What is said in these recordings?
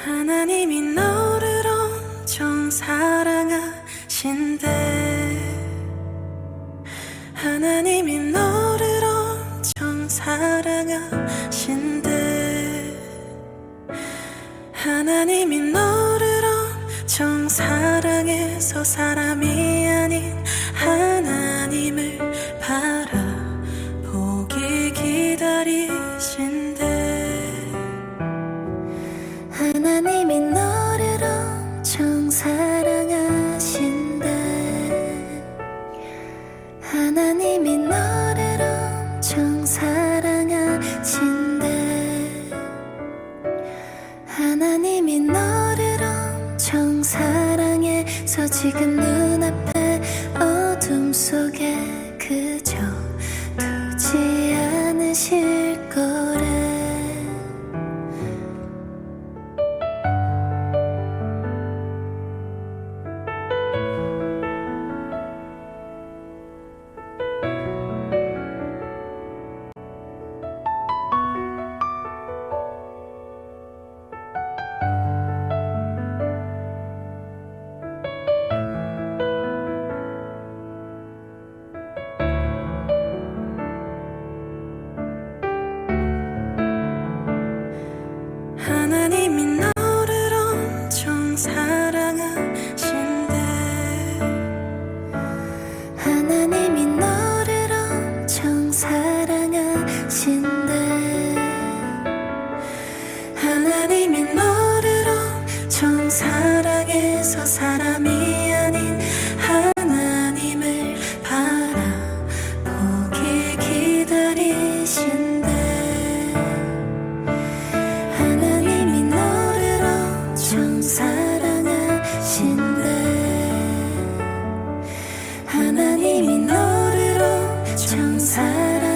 하나님이 너를 엄청 사랑하신대. 하나님이 너를 엄청 사랑하신대. 하나님이 너를 엄청 사랑해서 사람이 아닌 하나님을 바라보기 기다리신대. 하나님이 너를 엄청 사랑하신대. 하나님이 너를 엄청 사랑하신대. 하나님이 너를 엄청 사랑해서 지금 눈앞에 어둠 속에 그저 두지 않으실 거래. 하나님이 너를 엄청 사랑하신대. 하나님이 너를 엄청 사랑하신대. 하나님이 너를 엄청 사랑해서 사람이 아닌 하나님을 바라보기 기다리신대. 하나님이 너를 엄청 사랑하신대. 하나님이 너를 엄청 사랑하신대.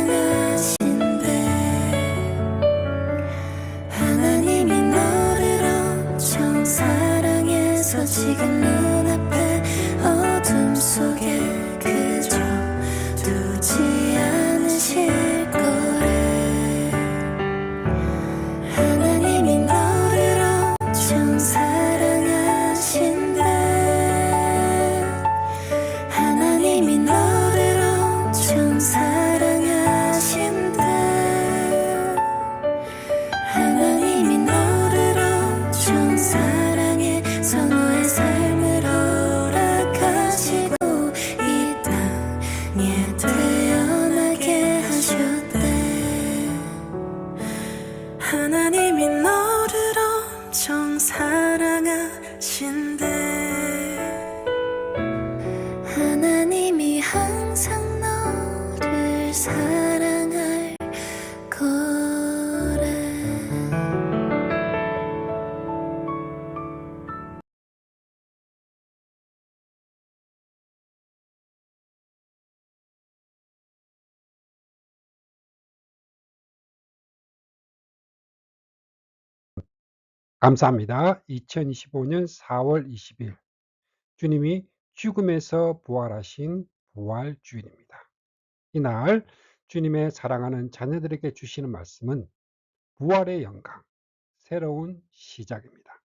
하나님이 너를 엄청 사랑해서 지금 눈앞에 어둠 속에 그저 두지 않으실 거래. 하나님이 너를 엄청 사랑하신대. 하나님이 너를 엄청 사랑하신대. 하나님이 너를 엄청 사랑해서 너의 삶을 허락하시고 이 땅에 태어나게 하셨대. 하나님이 너를 엄청 사랑하신대. 하나님이 항상 너를 사랑할 거래. 감사합니다. 2025년 4월 20일 주님이 죽음에서 부활하신 부활주일입니다. 이날 주님의 사랑하는 자녀들에게 주시는 말씀은 부활의 영광, 새로운 시작입니다.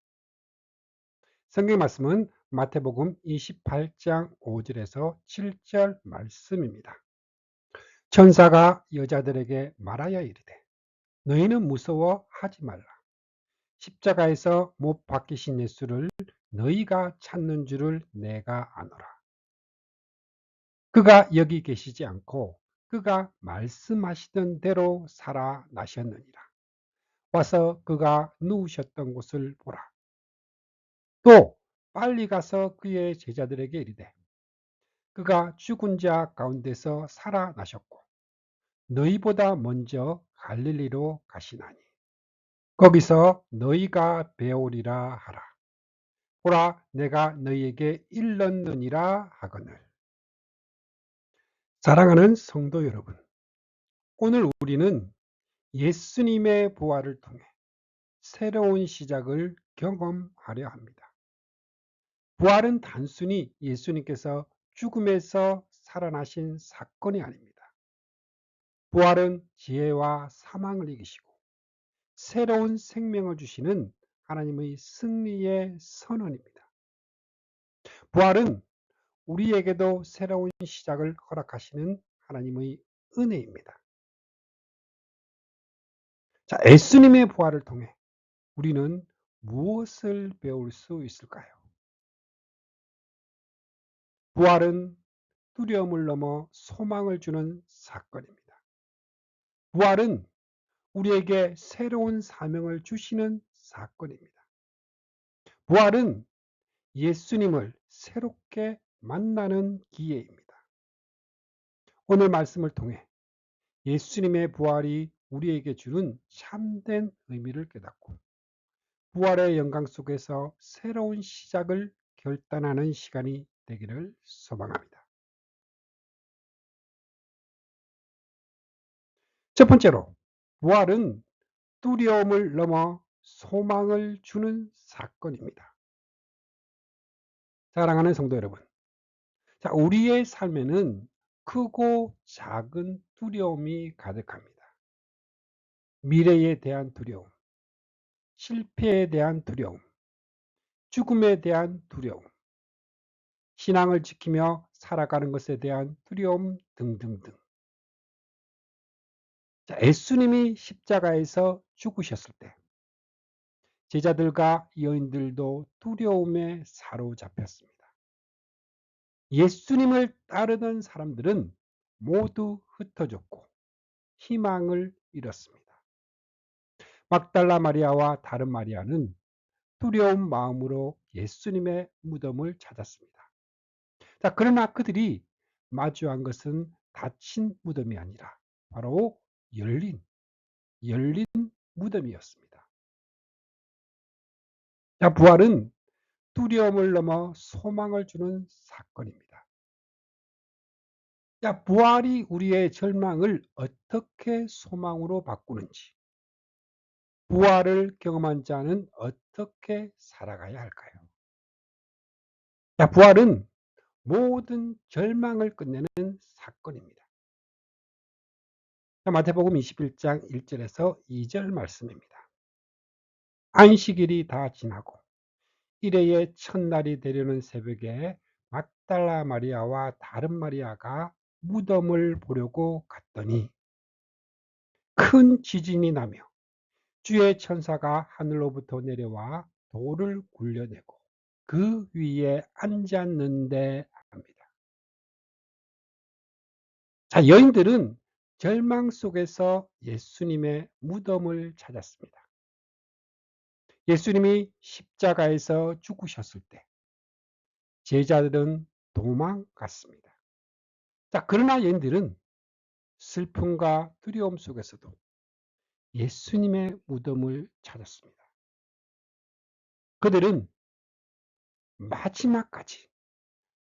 성경 말씀은 마태복음 28장 5절에서 7절 말씀입니다. 천사가 여자들에게 말하여 이르되 너희는 무서워하지 말라. 십자가에서 못 박히신 예수를 너희가 찾는 줄을 내가 아노라. 그가 여기 계시지 않고 그가 말씀하시던 대로 살아나셨느니라. 와서 그가 누우셨던 곳을 보라. 또 빨리 가서 그의 제자들에게 이르되 그가 죽은 자 가운데서 살아나셨고 너희보다 먼저 갈릴리로 가시나니 거기서 너희가 배우리라 하라. 보라, 내가 너희에게 일렀느니라 하거늘. 사랑하는 성도 여러분, 오늘 우리는 예수님의 부활을 통해 새로운 시작을 경험하려 합니다. 부활은 단순히 예수님께서 죽음에서 살아나신 사건이 아닙니다. 부활은 지혜와 사망을 이기시고 새로운 생명을 주시는 하나님의 승리의 선언입니다. 부활은 우리에게도 새로운 시작을 허락하시는 하나님의 은혜입니다. 자, 예수님의 부활을 통해 우리는 무엇을 배울 수 있을까요? 부활은 두려움을 넘어 소망을 주는 사건입니다. 부활은 우리에게 새로운 사명을 주시는 사건입니다. 부활은 예수님을 새롭게 만나는 기회입니다. 오늘 말씀을 통해 예수님의 부활이 우리에게 주는 참된 의미를 깨닫고 부활의 영광 속에서 새로운 시작을 결단하는 시간이 되기를 소망합니다. 첫 번째로, 부활은 두려움을 넘어 소망을 주는 사건입니다. 사랑하는 성도 여러분, 자, 우리의 삶에는 크고 작은 두려움이 가득합니다. 미래에 대한 두려움, 실패에 대한 두려움, 죽음에 대한 두려움, 신앙을 지키며 살아가는 것에 대한 두려움 등등등. 자, 예수님이 십자가에서 죽으셨을 때 제자들과 여인들도 두려움에 사로잡혔습니다. 예수님을 따르던 사람들은 모두 흩어졌고 희망을 잃었습니다. 막달라 마리아와 다른 마리아는 두려운 마음으로 예수님의 무덤을 찾았습니다. 자, 그러나 그들이 마주한 것은 닫힌 무덤이 아니라 바로 열린 무덤이었습니다. 자, 부활은 두려움을 넘어 소망을 주는 사건입니다. 자, 부활이 우리의 절망을 어떻게 소망으로 바꾸는지, 부활을 경험한 자는 어떻게 살아가야 할까요? 자, 부활은 모든 절망을 끝내는 사건입니다. 자, 마태복음 21장 1절에서 2절 말씀입니다. 안식일이 다 지나고 일회의 첫날이 되려는 새벽에 막달라 마리아와 다른 마리아가 무덤을 보려고 갔더니 큰 지진이 나며 주의 천사가 하늘로부터 내려와 돌을 굴려내고 그 위에 앉았는데 합니다. 자, 여인들은 절망 속에서 예수님의 무덤을 찾았습니다. 예수님이 십자가에서 죽으셨을 때 제자들은 도망갔습니다. 자, 그러나 여인들은 슬픔과 두려움 속에서도 예수님의 무덤을 찾았습니다. 그들은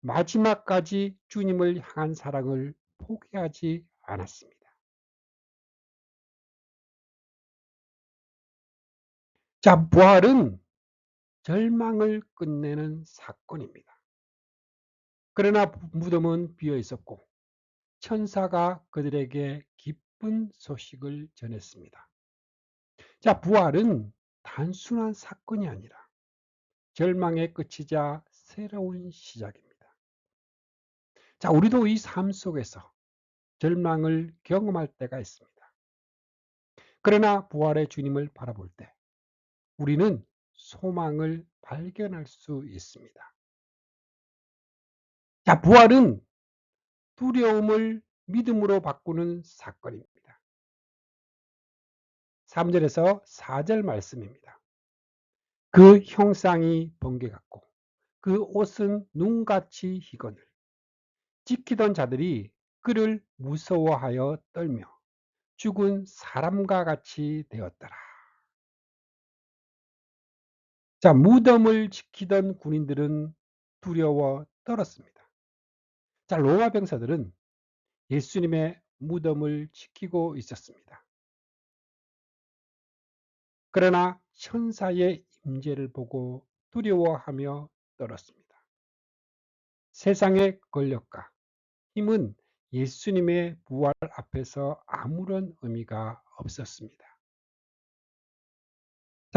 마지막까지 주님을 향한 사랑을 포기하지 않았습니다. 자, 부활은 절망을 끝내는 사건입니다. 그러나 무덤은 비어 있었고 천사가 그들에게 기쁜 소식을 전했습니다. 자, 부활은 단순한 사건이 아니라 절망의 끝이자 새로운 시작입니다. 자, 우리도 이 삶 속에서 절망을 경험할 때가 있습니다. 그러나 부활의 주님을 바라볼 때 우리는 소망을 발견할 수 있습니다. 자, 부활은 두려움을 믿음으로 바꾸는 사건입니다. 3절에서 4절 말씀입니다. 그 형상이 번개 같고 그 옷은 눈같이 희거늘 지키던 자들이 그를 무서워하여 떨며 죽은 사람과 같이 되었더라. 자, 무덤을 지키던 군인들은 두려워 떨었습니다. 자, 로마 병사들은 예수님의 무덤을 지키고 있었습니다. 그러나 천사의 임재를 보고 두려워하며 떨었습니다. 세상의 권력과 힘은 예수님의 부활 앞에서 아무런 의미가 없었습니다.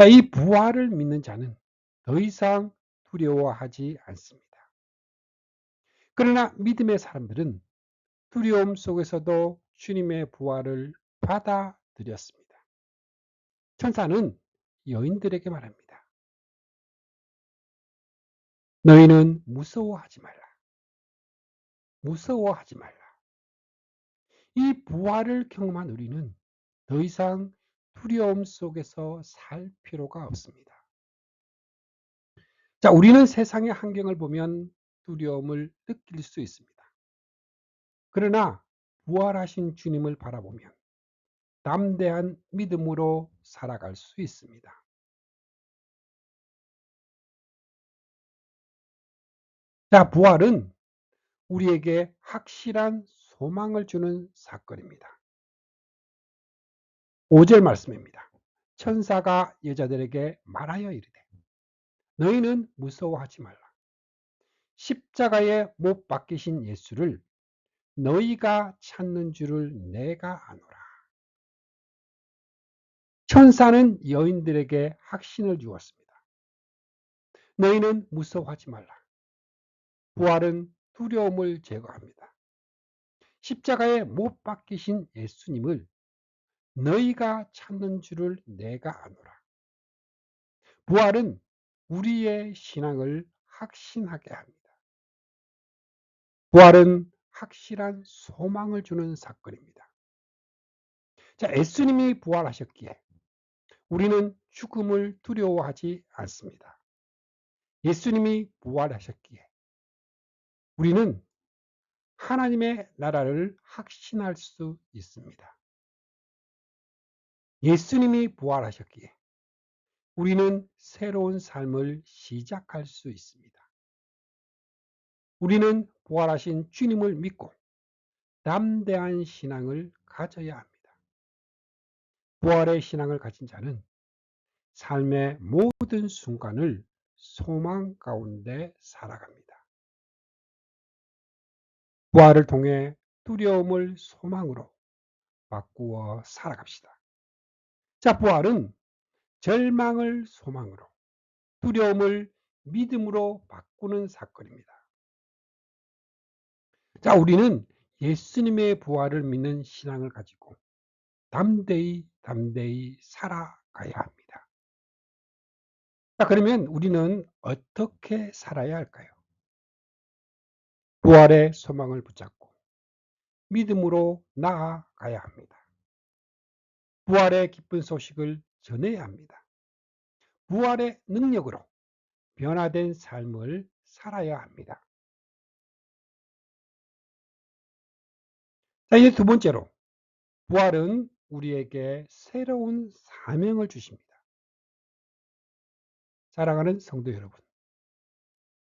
자, 이 부활을 믿는 자는 더 이상 두려워하지 않습니다. 그러나 믿음의 사람들은 두려움 속에서도 주님의 부활을 받아들였습니다. 천사는 여인들에게 말합니다. 너희는 무서워하지 말라. 무서워하지 말라. 이 부활을 경험한 우리는 더 이상 두려움 속에서 살 필요가 없습니다. 자, 우리는 세상의 환경을 보면 두려움을 느낄 수 있습니다. 그러나 부활하신 주님을 바라보면 담대한 믿음으로 살아갈 수 있습니다. 자, 부활은 우리에게 확실한 소망을 주는 사건입니다. 5절 말씀입니다. 천사가 여자들에게 말하여 이르되 너희는 무서워하지 말라. 십자가에 못 박히신 예수를 너희가 찾는 줄을 내가 아노라. 천사는 여인들에게 확신을 주었습니다. 너희는 무서워하지 말라. 부활은 두려움을 제거합니다. 십자가에 못 박히신 예수님을 너희가 찾는 줄을 내가 아노라. 부활은 우리의 신앙을 확신하게 합니다. 부활은 확실한 소망을 주는 사건입니다. 자, 예수님이 부활하셨기에 우리는 죽음을 두려워하지 않습니다. 예수님이 부활하셨기에 우리는 하나님의 나라를 확신할 수 있습니다. 예수님이 부활하셨기에 우리는 새로운 삶을 시작할 수 있습니다. 우리는 부활하신 주님을 믿고 담대한 신앙을 가져야 합니다. 부활의 신앙을 가진 자는 삶의 모든 순간을 소망 가운데 살아갑니다. 부활을 통해 두려움을 소망으로 바꾸어 살아갑시다. 자, 부활은 절망을 소망으로, 두려움을 믿음으로 바꾸는 사건입니다. 자, 우리는 예수님의 부활을 믿는 신앙을 가지고 담대히 살아가야 합니다. 자, 그러면 우리는 어떻게 살아야 할까요? 부활의 소망을 붙잡고 믿음으로 나아가야 합니다. 부활의 기쁜 소식을 전해야 합니다. 부활의 능력으로 변화된 삶을 살아야 합니다. 자, 이제 두 번째로 부활은 우리에게 새로운 사명을 주십니다. 사랑하는 성도 여러분,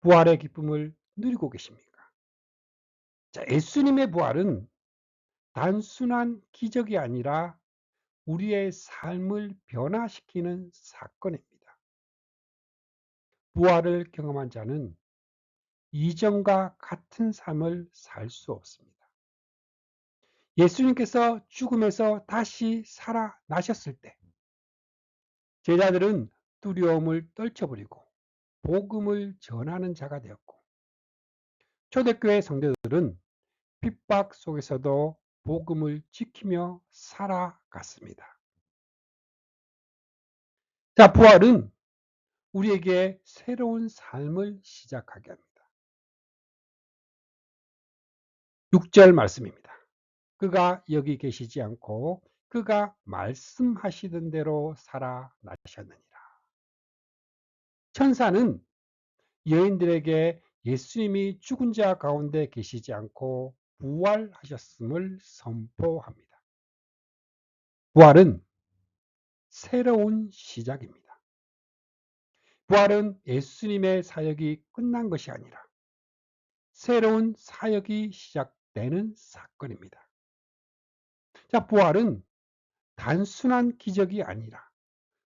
부활의 기쁨을 누리고 계십니까? 자, 예수님의 부활은 단순한 기적이 아니라 우리의 삶을 변화시키는 사건입니다. 부활을 경험한 자는 이전과 같은 삶을 살 수 없습니다. 예수님께서 죽음에서 다시 살아나셨을 때 제자들은 두려움을 떨쳐버리고 복음을 전하는 자가 되었고, 초대교회 성도들은 핍박 속에서도 복음을 지키며 살아갔습니다. 자, 부활은 우리에게 새로운 삶을 시작하게 합니다. 6절 말씀입니다. 그가 여기 계시지 않고 그가 말씀하시던 대로 살아나셨느니라. 천사는 여인들에게 예수님이 죽은 자 가운데 계시지 않고 부활하셨음을 선포합니다. 부활은 새로운 시작입니다. 부활은 예수님의 사역이 끝난 것이 아니라 새로운 사역이 시작되는 사건입니다. 자, 부활은 단순한 기적이 아니라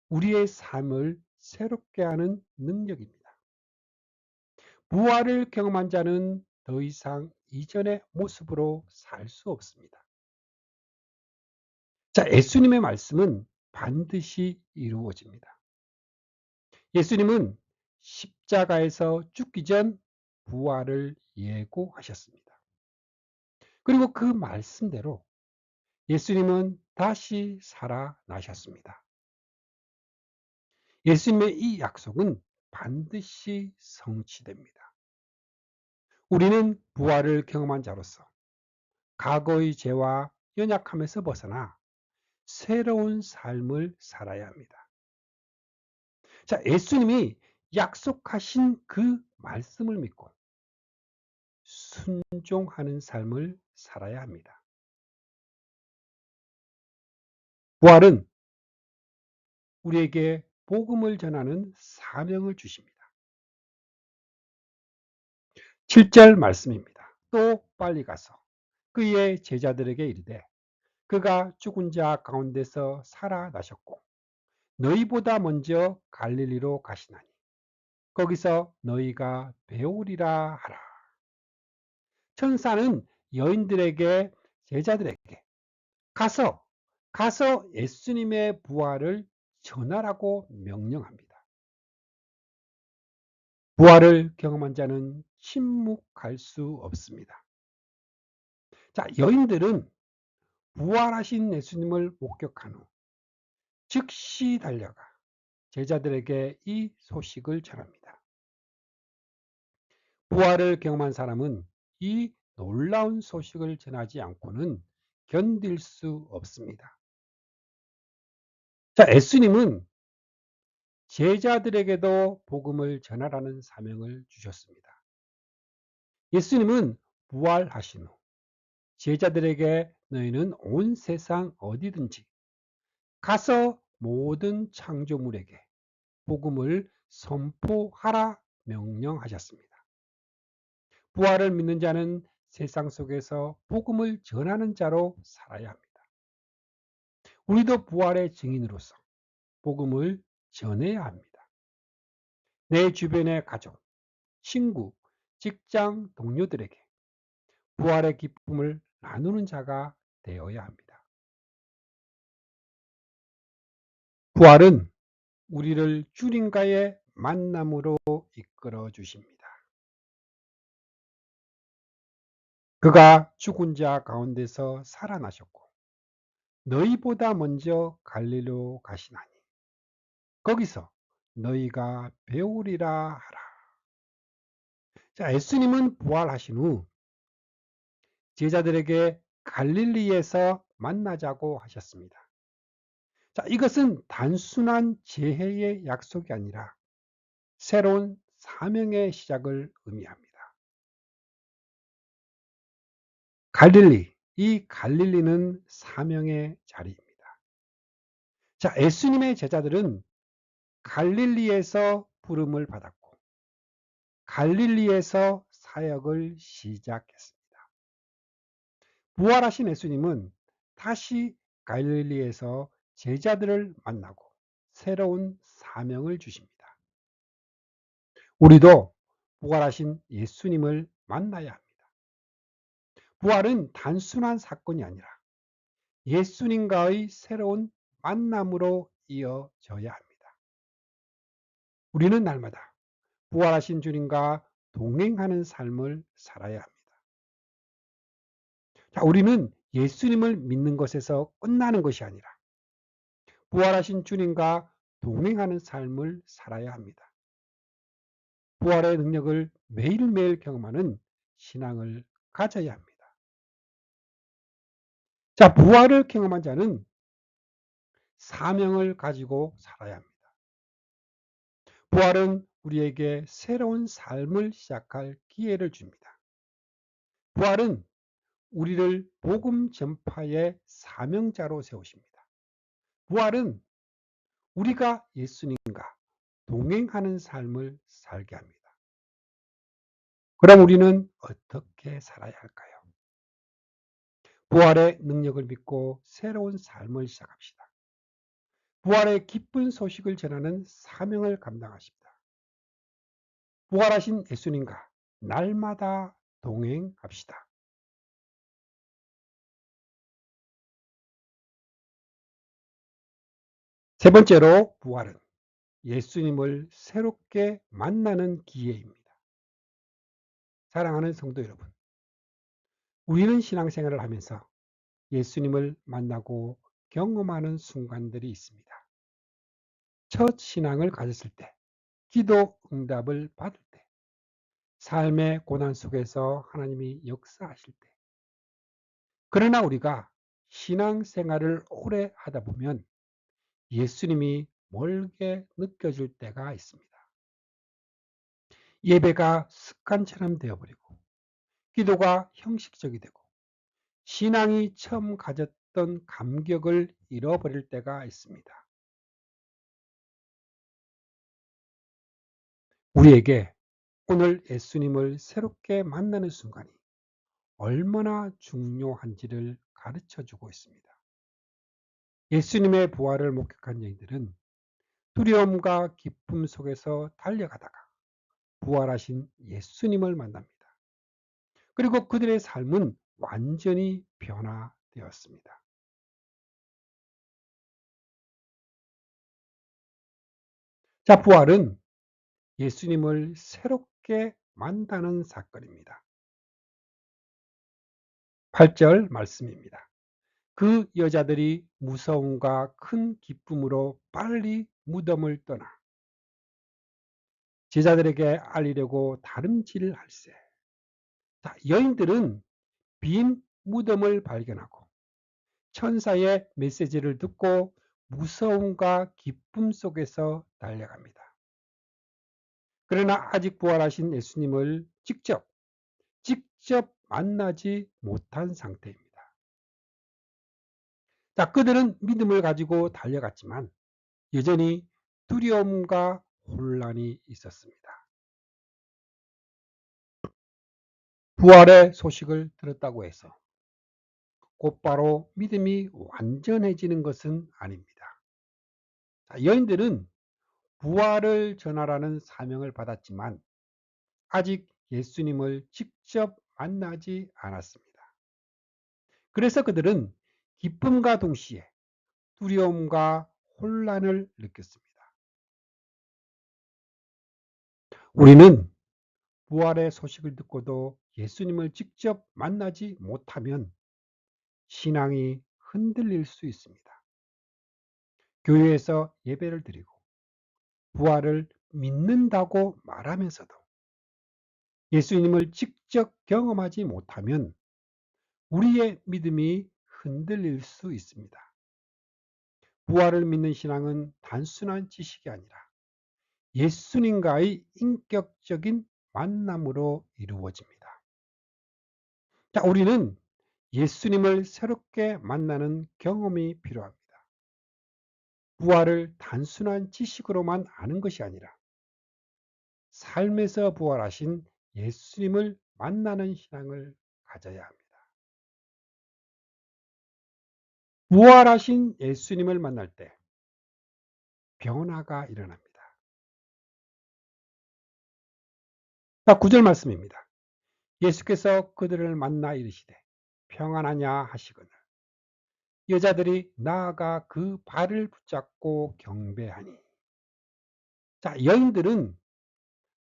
우리의 삶을 새롭게 하는 능력입니다. 부활을 경험한 자는 더 이상 이전의 모습으로 살 수 없습니다. 자, 예수님의 말씀은 반드시 이루어집니다. 예수님은 십자가에서 죽기 전 부활을 예고하셨습니다. 그리고 그 말씀대로 예수님은 다시 살아나셨습니다. 예수님의 이 약속은 반드시 성취됩니다. 우리는 부활을 경험한 자로서 과거의 죄와 연약함에서 벗어나 새로운 삶을 살아야 합니다. 자, 예수님이 약속하신 그 말씀을 믿고 순종하는 삶을 살아야 합니다. 부활은 우리에게 복음을 전하는 사명을 주십니다. 7절 말씀입니다. 또 빨리 가서 그의 제자들에게 이르되 그가 죽은 자 가운데서 살아나셨고 너희보다 먼저 갈릴리로 가시나니 거기서 너희가 배우리라 하라. 천사는 여인들에게 제자들에게 가서 예수님의 부활을 전하라고 명령합니다. 부활을 경험한 자는 침묵할 수 없습니다. 자, 여인들은 부활하신 예수님을 목격한 후 즉시 달려가 제자들에게 이 소식을 전합니다. 부활을 경험한 사람은 이 놀라운 소식을 전하지 않고는 견딜 수 없습니다. 자, 예수님은 제자들에게도 복음을 전하라는 사명을 주셨습니다. 예수님은 부활하신 후 제자들에게 너희는 온 세상 어디든지 가서 모든 창조물에게 복음을 선포하라 명령하셨습니다. 부활을 믿는 자는 세상 속에서 복음을 전하는 자로 살아야 합니다. 우리도 부활의 증인으로서 복음을 전해야 합니다. 내 주변의 가족, 친구, 직장 동료들에게 부활의 기쁨을 나누는 자가 되어야 합니다. 부활은 우리를 주님과의 만남으로 이끌어 주십니다. 그가 죽은 자 가운데서 살아나셨고 너희보다 먼저 갈릴리로 가시나니 거기서 너희가 배우리라 하라. 자, 예수님은 부활하신 후 제자들에게 갈릴리에서 만나자고 하셨습니다. 자, 이것은 단순한 재해의 약속이 아니라 새로운 사명의 시작을 의미합니다. 갈릴리, 이 갈릴리는 사명의 자리입니다. 자, 예수님의 제자들은 갈릴리에서 부름을 받았고 갈릴리에서 사역을 시작했습니다. 부활하신 예수님은 다시 갈릴리에서 제자들을 만나고 새로운 사명을 주십니다. 우리도 부활하신 예수님을 만나야 합니다. 부활은 단순한 사건이 아니라 예수님과의 새로운 만남으로 이어져야 합니다. 우리는 날마다 부활하신 주님과 동행하는 삶을 살아야 합니다. 자, 우리는 예수님을 믿는 것에서 끝나는 것이 아니라 부활하신 주님과 동행하는 삶을 살아야 합니다. 부활의 능력을 매일매일 경험하는 신앙을 가져야 합니다. 자, 부활을 경험한 자는 사명을 가지고 살아야 합니다. 부활은 우리에게 새로운 삶을 시작할 기회를 줍니다. 부활은 우리를 복음 전파의 사명자로 세우십니다. 부활은 우리가 예수님과 동행하는 삶을 살게 합니다. 그럼 우리는 어떻게 살아야 할까요? 부활의 능력을 믿고 새로운 삶을 시작합시다. 부활의 기쁜 소식을 전하는 사명을 감당하십니다. 부활하신 예수님과 날마다 동행합시다. 세 번째로 부활은 예수님을 새롭게 만나는 기회입니다. 사랑하는 성도 여러분, 우리는 신앙생활을 하면서 예수님을 만나고 경험하는 순간들이 있습니다. 첫 신앙을 가졌을 때, 기도 응답을 받을 때, 삶의 고난 속에서 하나님이 역사하실 때. 그러나 우리가 신앙생활을 오래 하다 보면 예수님이 멀게 느껴질 때가 있습니다. 예배가 습관처럼 되어버리고, 기도가 형식적이 되고, 신앙이 처음 가졌던 감격을 잃어버릴 때가 있습니다. 우리에게 오늘 예수님을 새롭게 만나는 순간이 얼마나 중요한지를 가르쳐 주고 있습니다. 예수님의 부활을 목격한 여인들은 두려움과 기쁨 속에서 달려가다가 부활하신 예수님을 만납니다. 그리고 그들의 삶은 완전히 변화되었습니다. 자, 부활은 예수님을 새롭게 만나는 사건입니다. 8절 말씀입니다. 그 여자들이 무서움과 큰 기쁨으로 빨리 무덤을 떠나 제자들에게 알리려고 다름질할세. 자, 여인들은 빈 무덤을 발견하고 천사의 메시지를 듣고 무서움과 기쁨 속에서 달려갑니다. 그러나 아직 부활하신 예수님을 직접 만나지 못한 상태입니다. 자, 그들은 믿음을 가지고 달려갔지만 여전히 두려움과 혼란이 있었습니다. 부활의 소식을 들었다고 해서 곧바로 믿음이 완전해지는 것은 아닙니다. 자, 여인들은 부활을 전하라는 사명을 받았지만 아직 예수님을 직접 만나지 않았습니다. 그래서 그들은 기쁨과 동시에 두려움과 혼란을 느꼈습니다. 우리는 부활의 소식을 듣고도 예수님을 직접 만나지 못하면 신앙이 흔들릴 수 있습니다. 교회에서 예배를 드리고 부활을 믿는다고 말하면서도 예수님을 직접 경험하지 못하면 우리의 믿음이 흔들릴 수 있습니다. 부활을 믿는 신앙은 단순한 지식이 아니라 예수님과의 인격적인 만남으로 이루어집니다. 자, 우리는 예수님을 새롭게 만나는 경험이 필요합니다. 부활을 단순한 지식으로만 아는 것이 아니라 삶에서 부활하신 예수님을 만나는 신앙을 가져야 합니다. 부활하신 예수님을 만날 때 변화가 일어납니다. 자, 9절 말씀입니다. 예수께서 그들을 만나 이르시되 평안하냐 하시거늘 여자들이 나아가 그 발을 붙잡고 경배하니. 자, 여인들은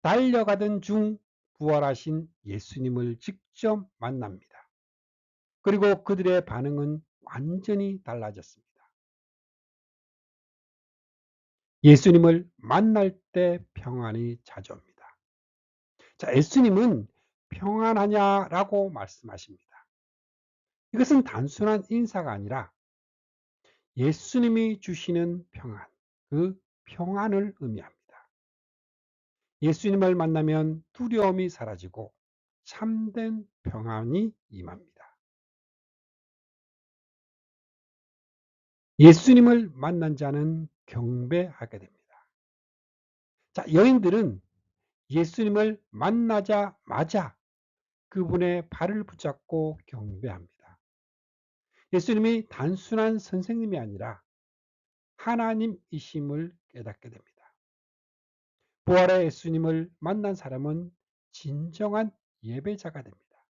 달려가던 중 부활하신 예수님을 직접 만납니다. 그리고 그들의 반응은 완전히 달라졌습니다. 예수님을 만날 때 평안이 찾아옵니다. 자, 예수님은 평안하냐라고 말씀하십니다. 이것은 단순한 인사가 아니라 예수님이 주시는 평안, 그 평안을 의미합니다. 예수님을 만나면 두려움이 사라지고 참된 평안이 임합니다. 예수님을 만난 자는 경배하게 됩니다. 자, 여인들은 예수님을 만나자마자 그분의 발을 붙잡고 경배합니다. 예수님이 단순한 선생님이 아니라 하나님이심을 깨닫게 됩니다. 부활의 예수님을 만난 사람은 진정한 예배자가 됩니다.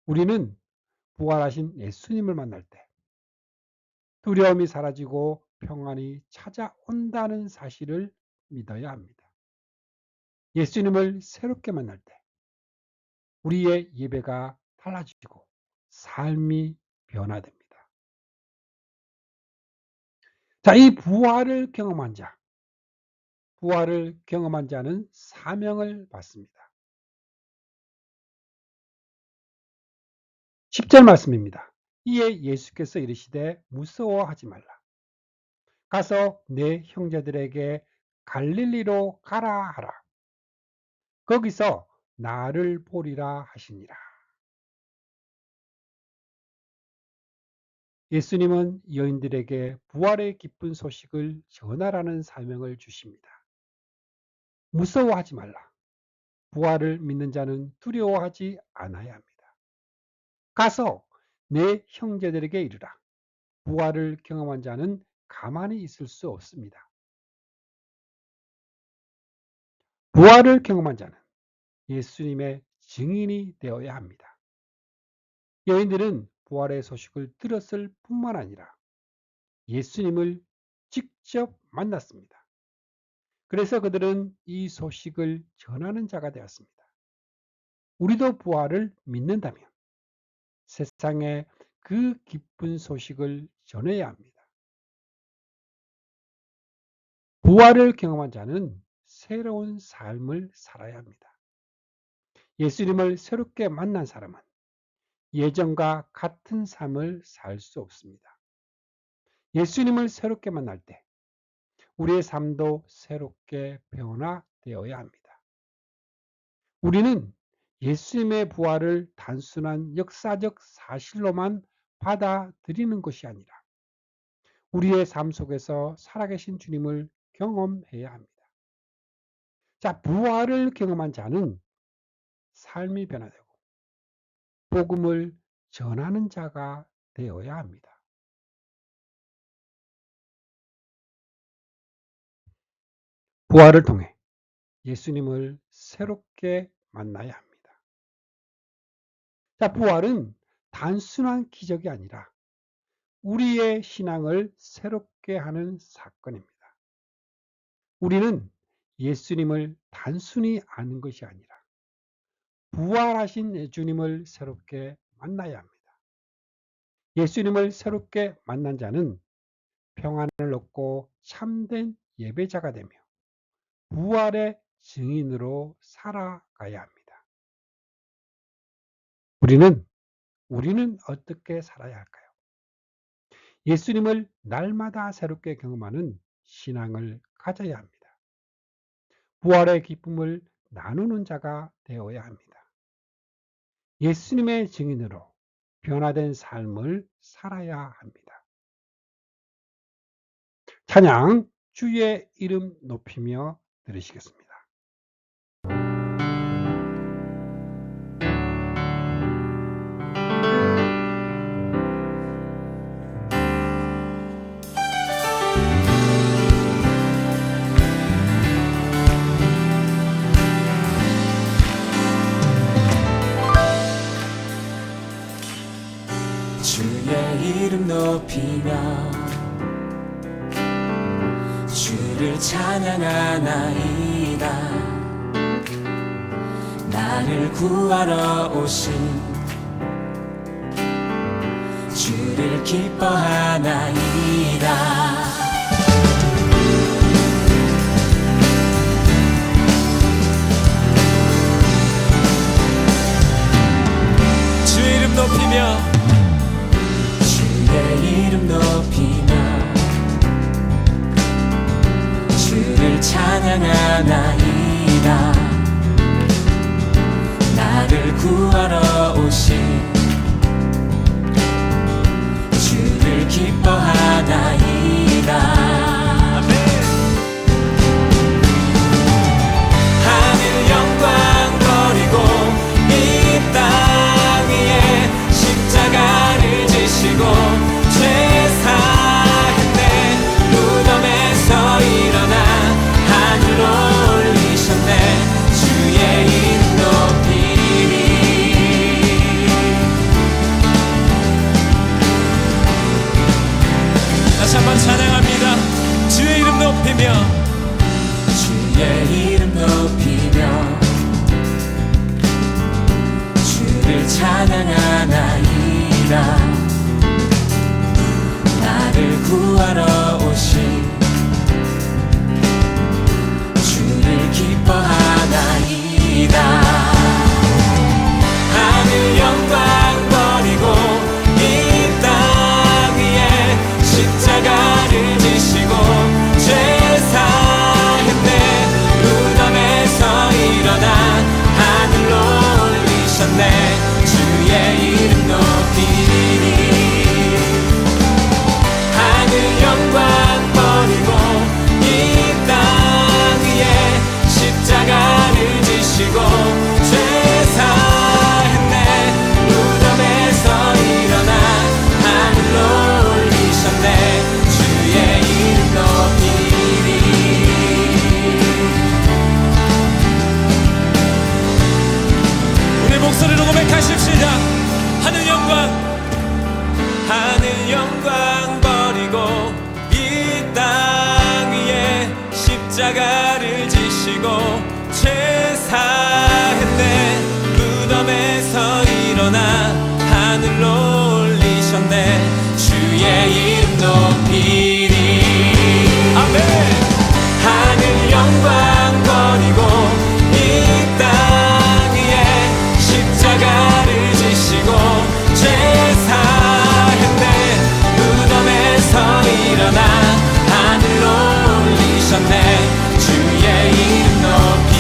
우리는 부활하신 예수님을 만날 때 두려움이 사라지고 평안이 찾아온다는 사실을 믿어야 합니다. 예수님을 새롭게 만날 때 우리의 예배가 달라지고 삶이 변화됩니다. 자, 이 부활을 경험한 자는 사명을 받습니다. 10절 말씀입니다. 이에 예수께서 이르시되 무서워하지 말라. 가서 내 형제들에게 갈릴리로 가라 하라. 거기서 나를 보리라 하시니라. 예수님은 여인들에게 부활의 기쁜 소식을 전하라는 사명을 주십니다. 무서워하지 말라. 부활을 믿는 자는 두려워하지 않아야 합니다. 가서 내 형제들에게 이르라. 부활을 경험한 자는 가만히 있을 수 없습니다. 부활을 경험한 자는 예수님의 증인이 되어야 합니다. 여인들은 부활의 소식을 들었을 뿐만 아니라 예수님을 직접 만났습니다. 그래서 그들은 이 소식을 전하는 자가 되었습니다. 우리도 부활을 믿는다면 세상에 그 기쁜 소식을 전해야 합니다. 부활을 경험한 자는 새로운 삶을 살아야 합니다. 예수님을 새롭게 만난 사람은 예전과 같은 삶을 살 수 없습니다. 예수님을 새롭게 만날 때 우리의 삶도 새롭게 변화되어야 합니다. 우리는 예수님의 부활을 단순한 역사적 사실로만 받아들이는 것이 아니라 우리의 삶 속에서 살아계신 주님을 경험해야 합니다. 자, 부활을 경험한 자는 삶이 변화되고 복음을 전하는 자가 되어야 합니다. 부활을 통해 예수님을 새롭게 만나야 합니다. 자, 부활은 단순한 기적이 아니라 우리의 신앙을 새롭게 하는 사건입니다. 우리는 예수님을 단순히 아는 것이 아니라 부활하신 주님을 새롭게 만나야 합니다. 예수님을 새롭게 만난 자는 평안을 얻고 참된 예배자가 되며 부활의 증인으로 살아가야 합니다. 우리는 어떻게 살아야 할까요? 예수님을 날마다 새롭게 경험하는 신앙을 가져야 합니다. 부활의 기쁨을 나누는 자가 되어야 합니다. 예수님의 증인으로 변화된 삶을 살아야 합니다. 찬양 주의 이름 높이며 들으시겠습니다. 주의 이름 높이며 주를 찬양하나이다. 나를 구하러 오신 주를 기뻐하나이다. 주의 이름 높이며 주의 이름 높이며 주를 찬양하나이다. 나를 구하러 오신 주를 기뻐하나이다. 하늘 영광 버리고 이 땅 위에 십자가를 지시고 죄 사했네. 무덤에서 일어나 하늘로 올리셨네. 주의 이름 높이리. 다시 한번 찬양합니다. 찬양하나이다. 나를 구하러 오신 주를 기뻐하나이다. 하늘 영광 버리고 이 땅 위에 십자가를 지시고 죄 사했네. 무덤에서 일어나 하늘로 올리셨네. 주의 이름 높이리. 하늘 영광 버리고 이 땅 위에 십자가를 지시고 죄 사했네. 무덤에서 일어나 하늘로 올리셨네. 주의 이름 높이리. 우리 목소리로 고백하십시다. 하늘 영광, 하늘 영광 버리고 이 땅 위에 십자가를 지시고 죄 사했네. 무덤에서 일어나 하늘로 올리셨네. 주의 이름 높이리. 아멘. 하늘 영광 버리고 이 땅 위에 십자가를 지시고 죄 사했네. 무덤에서 일어나 하늘로 올리셨네. 주의 이름 높이리.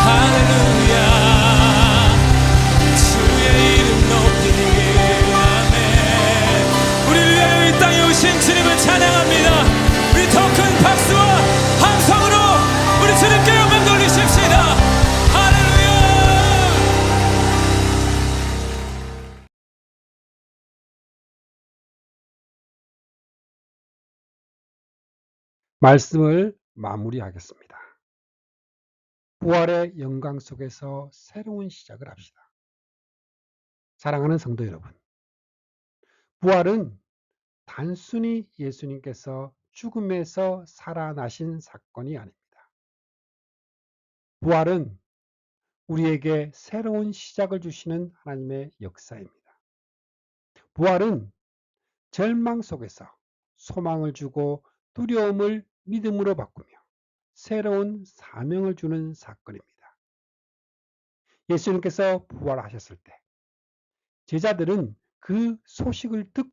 할렐루야. 주의 이름 높이리. 아멘. 우리를 위하여 이 땅에 오신 주님을 찬양합니다. 우리 더 큰 박수와 함성으로 우리 주님께 영광 돌리십시다. 할렐루야. 말씀을 마무리하겠습니다. 부활의 영광 속에서 새로운 시작을 합시다. 사랑하는 성도 여러분, 부활은 단순히 예수님께서 죽음에서 살아나신 사건이 아닙니다. 부활은 우리에게 새로운 시작을 주시는 하나님의 역사입니다. 부활은 절망 속에서 소망을 주고 두려움을 믿음으로 바꾸며 새로운 사명을 주는 사건입니다. 예수님께서 부활하셨을 때 제자들은 그 소식을 듣고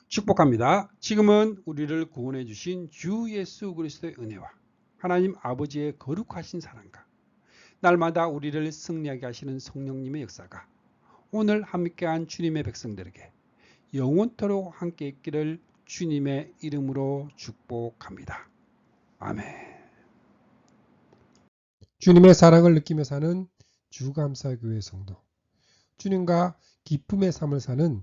축복합니다. 지금은 우리를 구원해 주신 주 예수 그리스도의 은혜와 하나님 아버지의 거룩하신 사랑과 날마다 우리를 승리하게 하시는 성령님의 역사가 오늘 함께한 주님의 백성들에게 영원토록 함께 있기를 주님의 이름으로 축복합니다. 아멘. 주님의 사랑을 느끼며 사는 주감사교회 성도, 주님과 기쁨의 삶을 사는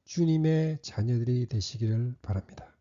주님의 자녀들이 되시기를 바랍니다.